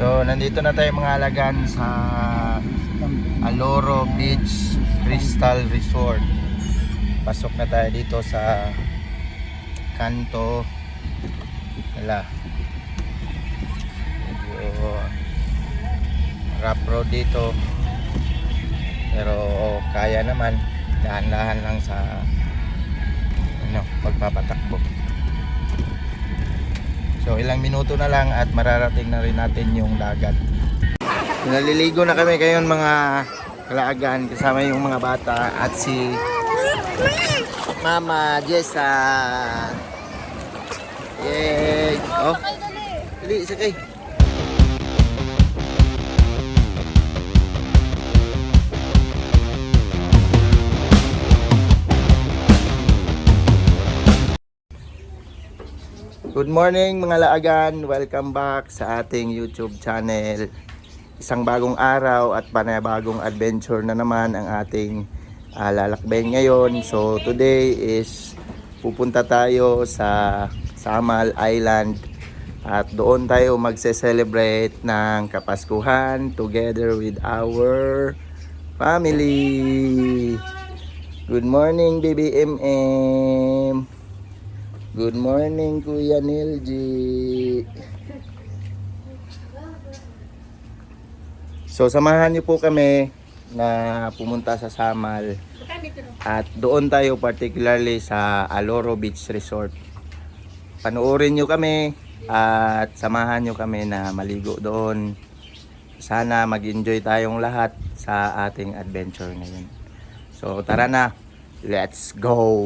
So, nandito na tayo mga alagan sa Aloro Beach Crystal Resort. Pasok na tayo dito sa kanto nila. Medyo rough road dito. Pero kaya naman. Dahan-dahan lang sa pagpapatakbo. So ilang minuto na lang at mararating na rin natin yung dagat. Naliligo na kami ngayon mga kalaagan kasama yung mga bata at si Mama Jessa. Yay! Oh, dali, sakay. Good morning mga laagan, welcome back sa ating YouTube channel. Isang bagong araw at panibagong adventure na naman ang ating lalakbayin ngayon. So today is pupunta tayo sa Samal Island at doon tayo magse-celebrate ng Kapaskuhan together with our family. Good morning baby MM. Good morning, Kuya Nilji. So, samahan niyo po kami na pumunta sa Samal. At doon tayo particularly sa Aloro Beach Resort. Panoorin niyo kami at samahan niyo kami na maligo doon. Sana mag-enjoy tayong lahat sa ating adventure ngayon. So, tara na. Let's go!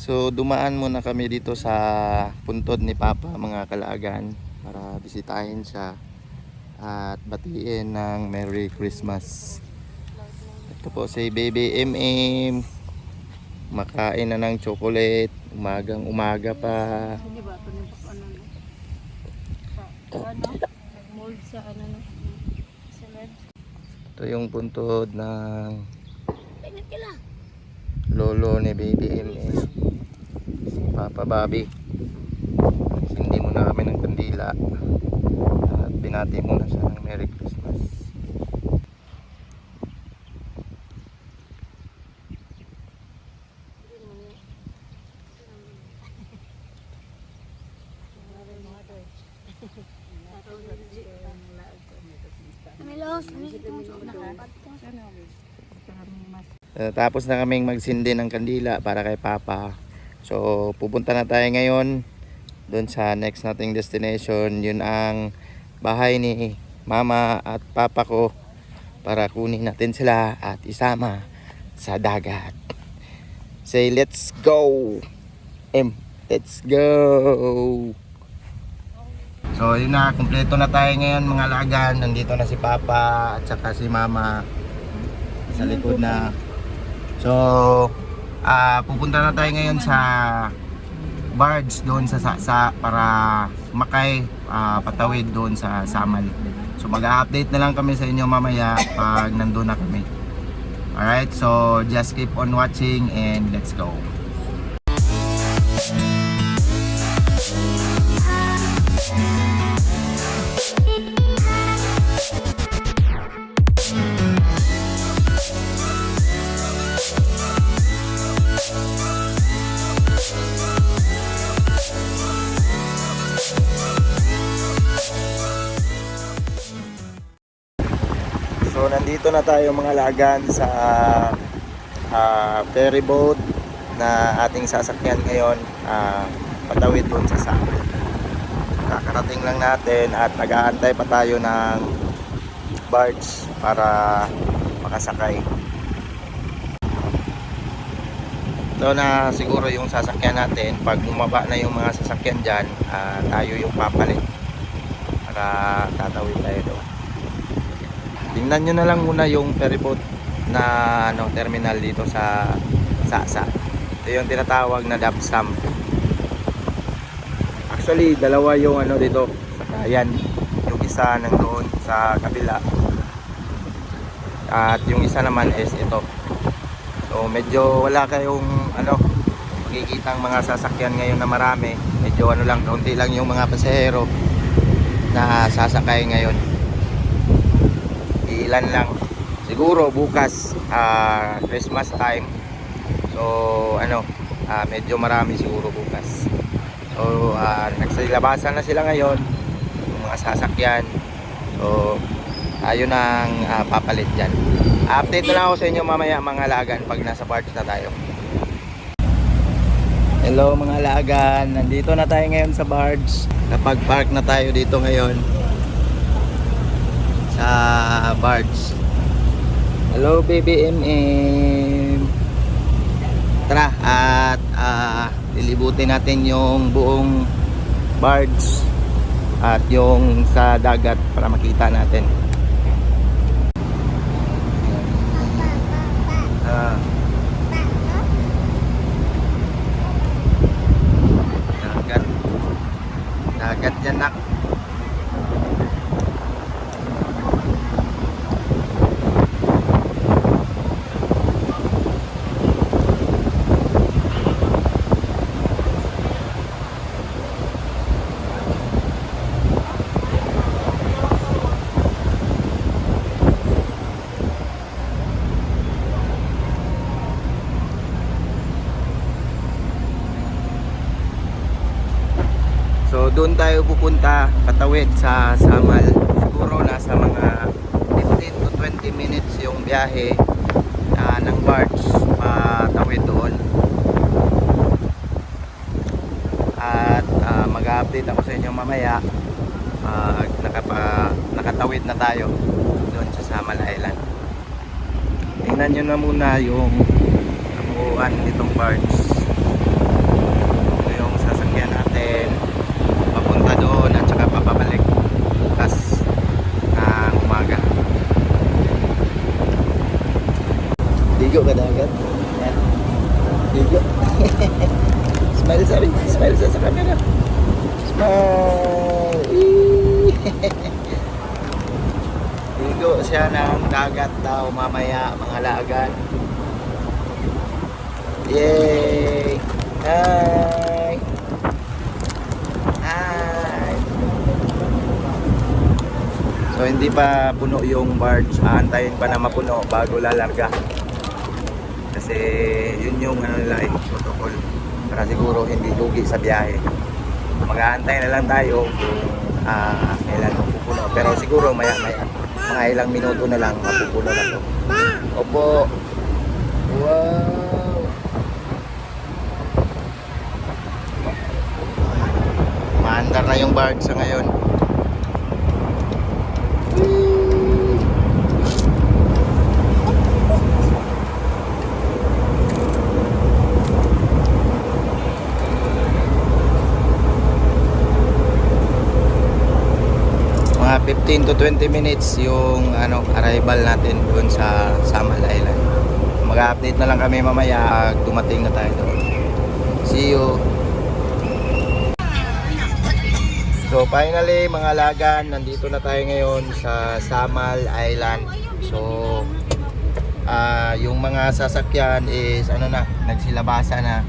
So dumaan muna kami dito sa puntod ni Papa mga kalaagan para bisitahin siya at batiin ng Merry Christmas. Ito po si Baby MM, makain na ng chocolate, umagang umaga pa. Ito yung puntod ng lolo ni Baby MM, Papa Bobby. Hindi muna kami ng kandila at binati muna siya ng Merry Christmas. Tapos na kaming magsindi ng kandila para kay Papa. So pupunta na tayo ngayon doon sa next nating destination. Yun ang bahay ni Mama at Papa ko para kunin natin sila at isama sa dagat. Say let's go let's go. So yun na, kumpleto na tayo ngayon mga lagan. Nandito na si Papa at saka si Mama sa likod na. So pupunta na tayo ngayon sa barge doon sa Saksa para makay patawid doon sa Samal. So mag-update na lang kami sa inyo mamaya pag nandun na kami. Alright, so just keep on watching and let's go. So nandito na tayo mga lagan sa ferry boat na ating sasakyan ngayon, patawid doon sa Samal. Kakarating lang natin at nag-aantay pa tayo ng barge para makasakay. Ito na siguro yung sasakyan natin. Pag bumaba na yung mga sasakyan dyan, tayo yung papalit para tatawid tayo doon. Tingnan nyo na lang muna yung ferryboat na terminal dito sa Sasa. Ito yung tinatawag na Dabsam. Actually dalawa yung dito sakayan. Yung isa nandoon sa kabila at yung isa naman is ito. So medyo wala kayong makikitang mga sasakyan ngayon na marami. Medyo lang, kaunti lang yung mga pasahero na sasakay ngayon. Ilan lang. Siguro bukas Christmas time. So medyo marami siguro bukas. So nagsilabasan na sila ngayon yung mga sasakyan. So tayo nang papalit dyan. Update na lang ako sa inyo mamaya mga lagan pag nasa barge na tayo. Hello mga lagan, nandito na tayo ngayon sa barge. Kapag park na tayo dito ngayon sa barge. Hello BBMM. Tara at lilibutin natin yung buong barge at yung sa dagat para makita natin. Dagat yan nak. So doon tayo pupunta, patawid sa Samal. Siguro nasa mga 15 to 20 minutes yung biyahe ng barge patawid doon. At mag-update ako sa inyo mamaya nakatawid na tayo doon sa Samal Island. Tingnan nyo na muna yung kabuuan nitong barge. Ito yung sasakyan natin papunta doon at saka papabalik bukas ng umaga. Ligo ka dagat. Yan. Ligo. Smile sa camera. Smile. Ligo siya ng dagat daw mamaya mga lagan. Yay! Hi! So hindi pa puno yung barge, aantayin pa na mapuno bago lalarga. Kasi yun yung nila protocol para siguro hindi lugi sa biyahe. Mag-aantay na lang tayo kung kailan mapupuno. Pero siguro maya mga ilang minuto na lang mapupuno na to. Opo. Wow. Maandar na yung barge sa ngayon. Mga 15 to 20 minutes yung arrival natin doon sa Samal Island. Mag-update na lang kami mamaya pag dumating na tayo doon. See you. So finally mga lagan, nandito na tayo ngayon sa Samal Island. So yung mga sasakyan is nagsilabasa na.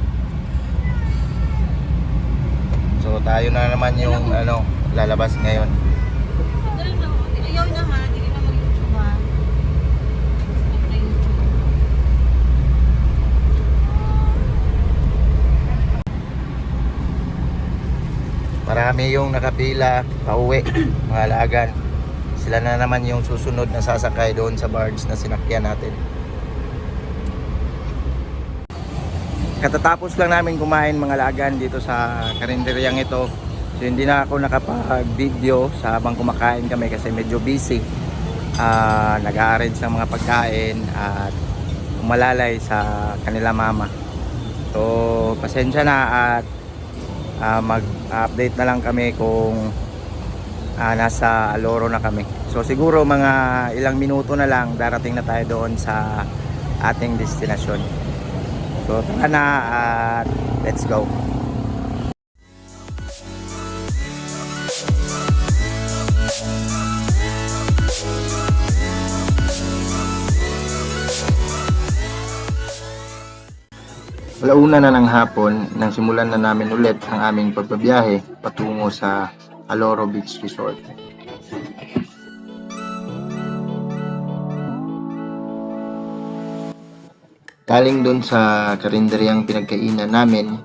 So tayo na naman yung lalabas ngayon. Ayaw na ha, hindi na mag-YouTube ha. Marami yung nakapila pauwi mga lagan. Sila na naman yung susunod na sasakay doon sa barge na sinakyan natin. Katatapos lang namin kumain mga lagan dito sa karinderyang ito. So hindi na ako nakapag-video sa habang kumakain kami kasi medyo busy. nag-a-arrange ng mga pagkain at umalalay sa kanila mama. So pasensya na at mag-update na lang kami kung nasa Aloro na kami. So siguro mga ilang minuto na lang darating na tayo doon sa ating destinasyon. So tara na at let's go. Alauna na ng hapon nang simulan na namin ulit ang aming pagbabiyahe patungo sa Aloro Beach Resort. Galing doon sa karinderyang pinagkainan namin,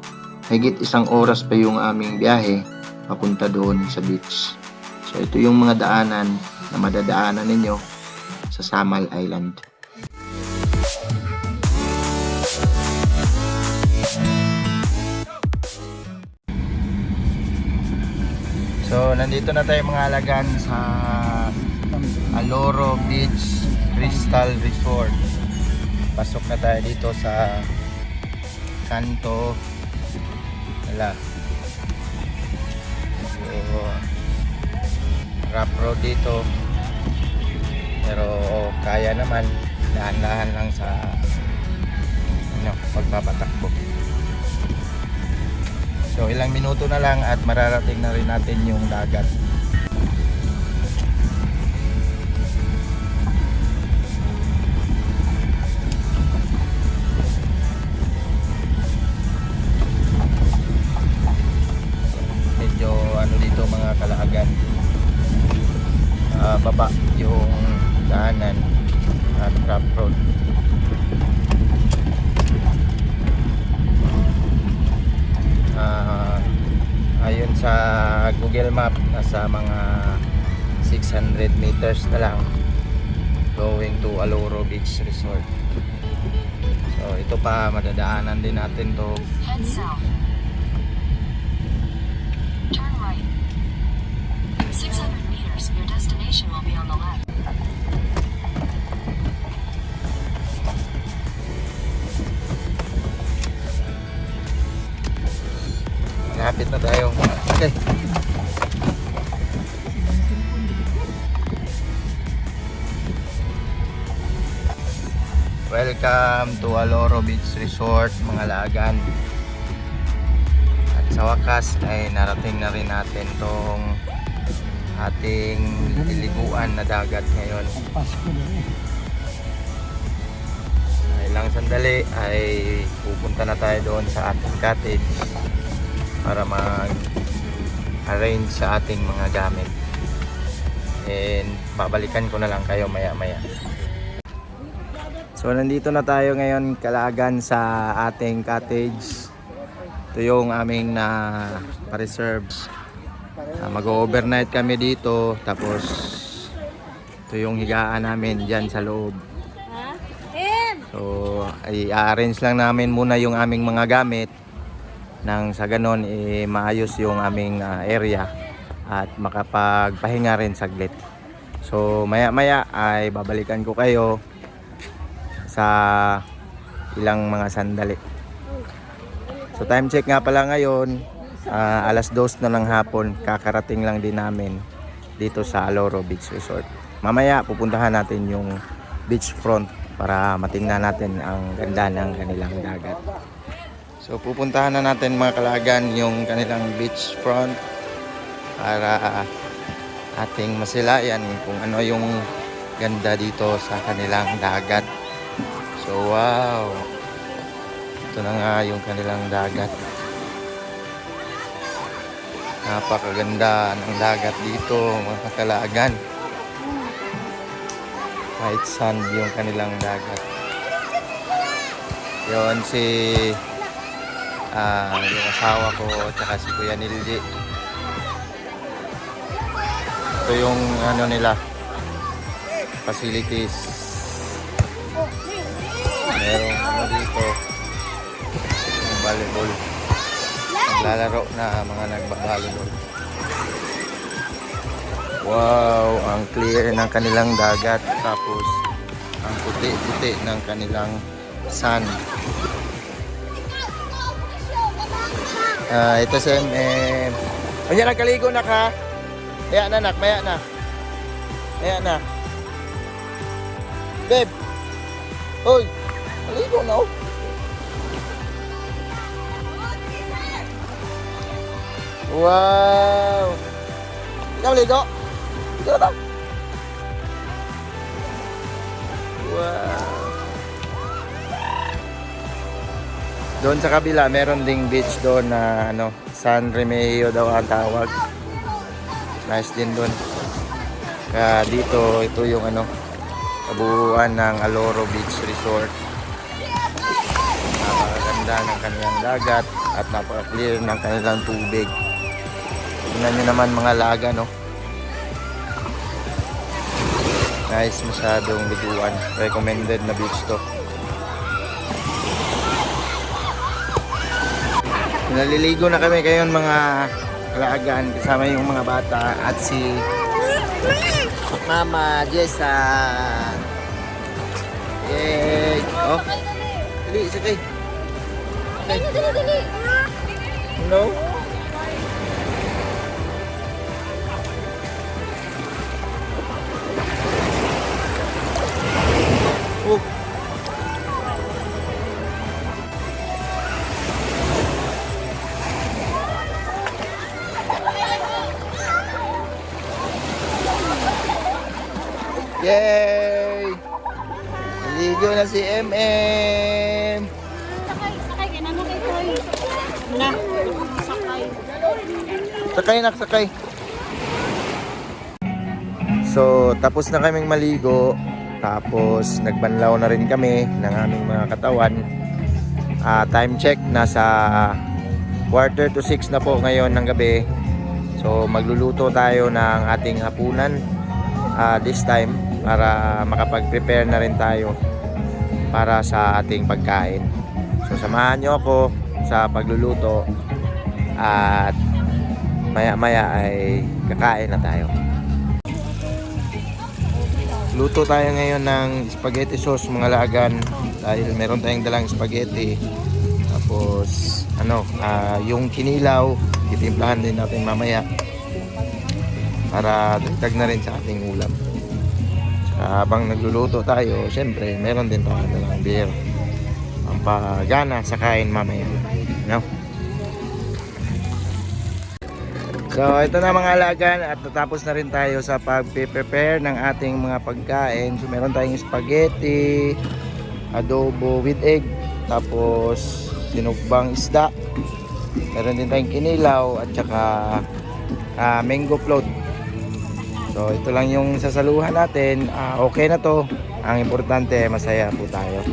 higit 1 oras pa yung aming biyahe papunta doon sa beach. So ito yung mga daanan na madadaanan ninyo sa Samal Island. So, nandito na tayo mga alagan sa Aloro Beach Crystal Resort. Pasok na tayo dito sa kanto. Wala. So, rough road dito. Pero kaya naman. Dahan-dahan lang sa pagpapatakbo. So ilang minuto na lang at mararating na rin natin yung dagat. Medyo dito mga kalaagan. Baba yung daanan at rough road. Ayon sa Google Map, nasa mga 600 meters na lang going to Aloro Beach Resort. So ito pa, madadaanan din natin to. Head south. Turn right. 600 meters, your destination will be on the left. Lapit na tayo. Okay. Welcome to Aloro Beach Resort mga laagan. At sa wakas ay narating na rin natin tong ating liliguan na dagat ngayon. Ilang sandali ay pupunta na tayo doon sa ating cottage para mag-arrange sa ating mga gamit. And babalikan ko na lang kayo maya-maya. So nandito na tayo ngayon kalaagan sa ating cottage. Ito yung aming pa-reserve. Mag-overnight kami dito. Tapos ito yung higaan namin dyan sa loob. So i-arrange lang namin muna yung aming mga gamit nang sa ganon maayos yung aming area at makapagpahinga rin saglit. So maya maya ay babalikan ko kayo sa ilang mga sandali. So time check nga pala ngayon, 2:00 na ng hapon. Kakarating lang din namin dito sa Aloro Beach Resort. Mamaya pupuntahan natin yung beach front para matingnan natin ang ganda ng kanilang dagat. So pupuntahan na natin mga kalagan yung kanilang beach front para ating masilayan kung ano yung ganda dito sa kanilang dagat. So wow, ito na nga yung kanilang dagat. Napakaganda ng dagat dito mga kalagan. White sand yung kanilang dagat. Yun si yung asawa ko tsaka si Kuya Nilji. Ito yung nila facilities. Merong dito yung volleyball. Naglalaro na mga nagbabalibol. Wow, ang clear ng kanilang dagat. Tapos, ang puti-puti ng kanilang sun. Ito si MM. Kanya nagkaligo na ka? Maya na, nak. Maya na. Maya na. Beb. Hoy. Kaligo na, oh. Wow. Ikaw ligo? Ikaw na. Wow. Doon sa kabila, meron ding beach doon na San Remigio daw ang tawag. Nice din doon. Kaya dito, ito yung kabuuan ng Aloro Beach Resort. Napakaganda ng kanilang dagat at napaka-clear ng kanilang tubig. Tingnan nyo naman mga laga, no? Nice, masyadong liguan. Recommended na beach to. Naliligo na kami ngayon mga alagaan kasama yung mga bata at si Mama Jessa. Yay! Oh, dali, sakay. Dali. No? Oh. Yay! Naligo na si MM. Sakay. Ganun na kayo. Na, sakay. Sakay nak, sakay. So, tapos na kaming maligo. Tapos, nagbanlaw na rin kami ng aming mga katawan. Time check, nasa 5:45 na po ngayon ng gabi. So, magluluto tayo ng ating hapunan this time para makapag-prepare na rin tayo para sa ating pagkain. So, samahan nyo ako sa pagluluto at maya-maya ay kakain na tayo. Luto tayo ngayon ng spaghetti sauce mga lagan dahil meron tayong dalang spaghetti. Tapos yung kinilaw titimplahan din natin mamaya para dagdag na rin sa ating ulam. Saka habang nagluluto tayo, syempre meron din tayong dalang beer ang pagana sa kain mamaya, no? So ito na mga alagan at natapos na rin tayo sa pag-prepare ng ating mga pagkain. So meron tayong spaghetti, adobo with egg, tapos sinugbang isda. Meron din tayong kinilaw at saka mango float. So ito lang yung sasaluhan natin. Okay na to. Ang importante masaya po tayo.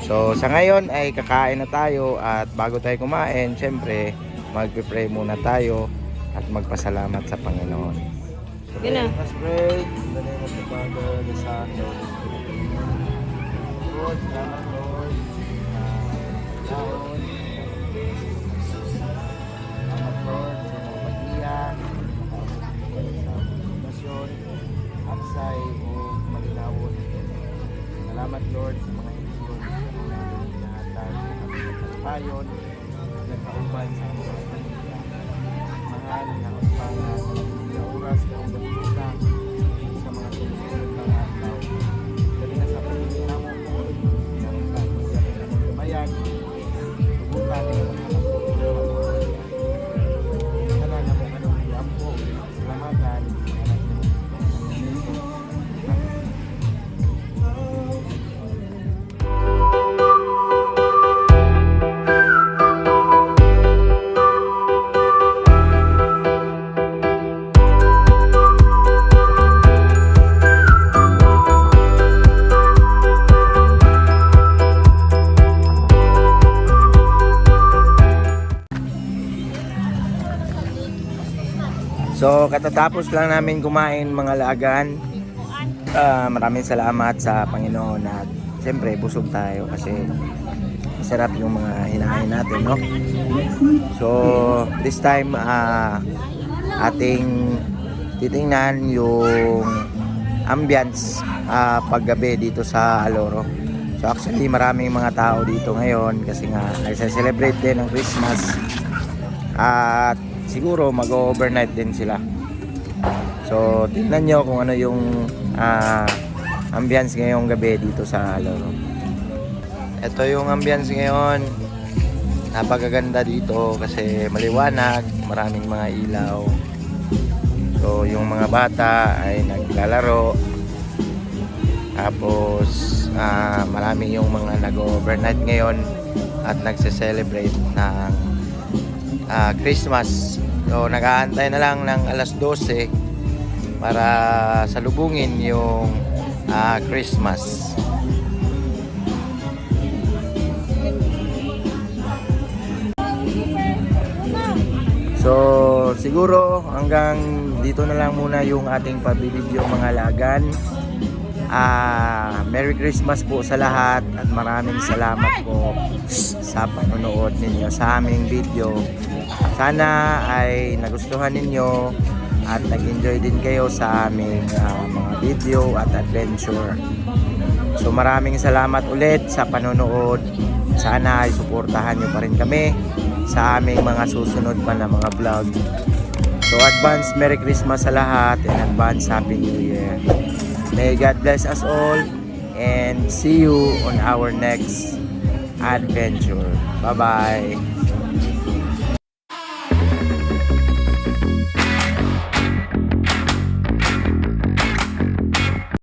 So sa ngayon ay kakain na tayo at bago tayo kumain, syempre magpe-pray muna tayo at magpasalamat sa Panginoon. So, let's pray. In the name of the Father, the Son, and the Holy Spirit. Lord, salamat Lord. Salamat Lord sa mga pag-iya, sa pagkasyon, absay o malinawon. Salamat Lord sa mga inyong lahat ng payon, nagkauban sa mga pag-iya. Mahal na utpangan sa oras na umbagkita sa mga susunod ng araw. Dali na sa pagkita mo po, na utpangan sa mga kabayan, tubutan na mga kapatid. Sana na mo kanong iyampo, salamatan, So katatapos lang namin kumain mga lagan. Maraming salamat sa Panginoon at siyempre busog tayo kasi masarap yung mga hinahain natin, no? So this time ating titingnan yung ambience paggabi dito sa Aloro. So actually maraming mga tao dito ngayon kasi nga nagse-celebrate din ng Christmas at siguro mag-overnight din sila. So tingnan nyo kung ano yung ambience ngayong gabi dito sa Aloro. Ito yung ambience ngayon. Napakaganda dito kasi maliwanag, maraming mga ilaw. So yung mga bata ay naglalaro. Tapos marami yung mga nag-overnight ngayon at nagse-celebrate ng Christmas. So nag-aantay na lang ng alas 12 para salubungin yung Christmas. So siguro hanggang dito na lang muna yung ating pabibideo mga lagan. Merry Christmas po sa lahat at maraming salamat po sa panonood ninyo sa aming video. Sana ay nagustuhan ninyo at nag-enjoy din kayo sa aming mga video at adventure. So maraming salamat ulit sa panonood. Sana ay suportahan nyo pa rin kami sa aming mga susunod pa na mga vlog. So advance Merry Christmas sa lahat and advance Happy New Year. May God bless us all and see you on our next adventure. Bye-bye.